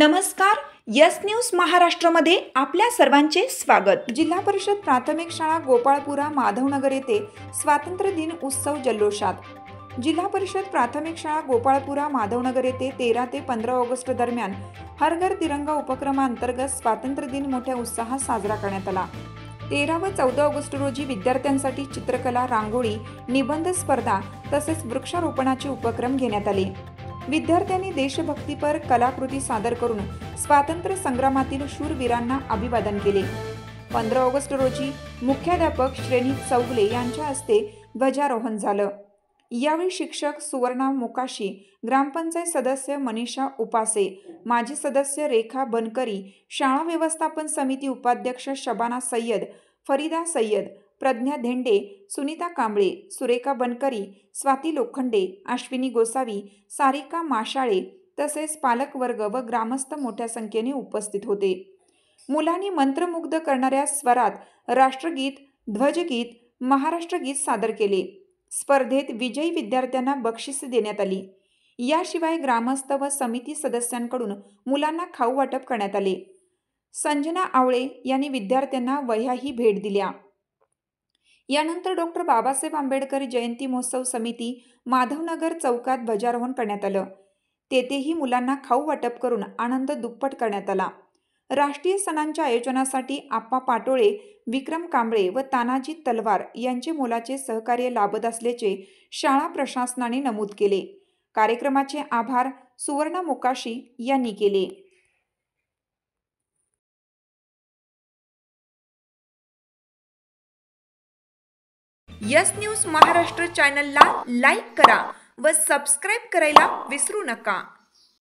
नमस्कार, yes news महाराष्ट्रामध्ये आपल्या सर्वांचे स्वागत। जिल्हा परिषद प्राथमिक शाळा गोपाळपुरा माधवनगर येथे स्वातंत्र्य दिन उत्सव जल्लोषात। जिल्हा परिषद प्राथमिक शाळा गोपाळपुरा माधवनगर येथे 13 ते 15 ऑगस्ट दरम्यान हर घर तिरंगा उपक्रमांतर्गत स्वातंत्र्य दिन मोठ्या उत्साहात साजरा करण्यात आला। 13 व 14 ऑगस्ट रोजी विद्यार्थ्यांसाठी चित्रकला, रांगोळी, निबंध स्पर्धा तसेच वृक्षारोपणाचे उपक्रम घेण्यात आले। विद्यार्थ्यांनी देशभक्तीपर कलाकृती सादर करून स्वातंत्र्य संग्रामातील शूरवीरांना अभिवादन केले। 15 ऑगस्ट रोजी मुख्याध्यापक श्रेणी चौगले यांच्या हस्ते ध्वजारोहण झालं। यावेळी शिक्षक सुवर्णा मोकाशी, ग्रामपंचायत सदस्य मनीषा उपासे, माजी सदस्य रेखा बनकरी, शाळा व्यवस्थापन समिती उपाध्यक्ष शबाना सय्यद, फरीदा सय्यद, प्रज्ञा धेंडे, सुनीता कांबळे, सुरेखा बनकरी, स्वाती लोखंडे, अश्विनी गोसावी, सारिका माशाळे तसेच पालकवर्ग व ग्रामस्थ मोठ्या संख्येने उपस्थित होते। मुलांनी मंत्रमुग्ध करणाऱ्या स्वरात राष्ट्रगीत, ध्वजगीत, महाराष्ट्रगीत सादर केले। स्पर्धेत विजयी विद्यार्थ्यांना बक्षिसे देण्यात आली। याशिवाय ग्रामस्थ व समिती सदस्यांकडून मुलांना खाऊ वाटप करण्यात आले। संजना आवळे यांनी विद्यार्थ्यांना वह्याही भेट दिल्या। यानंतर डॉक्टर बाबासाहेब आंबेडकर जयंती महोत्सव समिती माधवनगर चौकात ध्वजारोहण करण्यात आलं। तेथेही मुलांना खाऊ वाटप करून आनंद दुप्पट करण्यात आला। राष्ट्रीय सणांच्या आयोजनासाठी आप्पा पाटोळे, विक्रम कांबळे व तानाजी तलवार यांचे मोलाचे सहकार्य लाभत असल्याचे शाळा प्रशासनाने नमूद केले। कार्यक्रमाचे आभार सुवर्णा मोकाशी यांनी केले। यस न्यूज महाराष्ट्र चॅनलला लाईक करा व सबस्क्राईब करायला विसरू नका।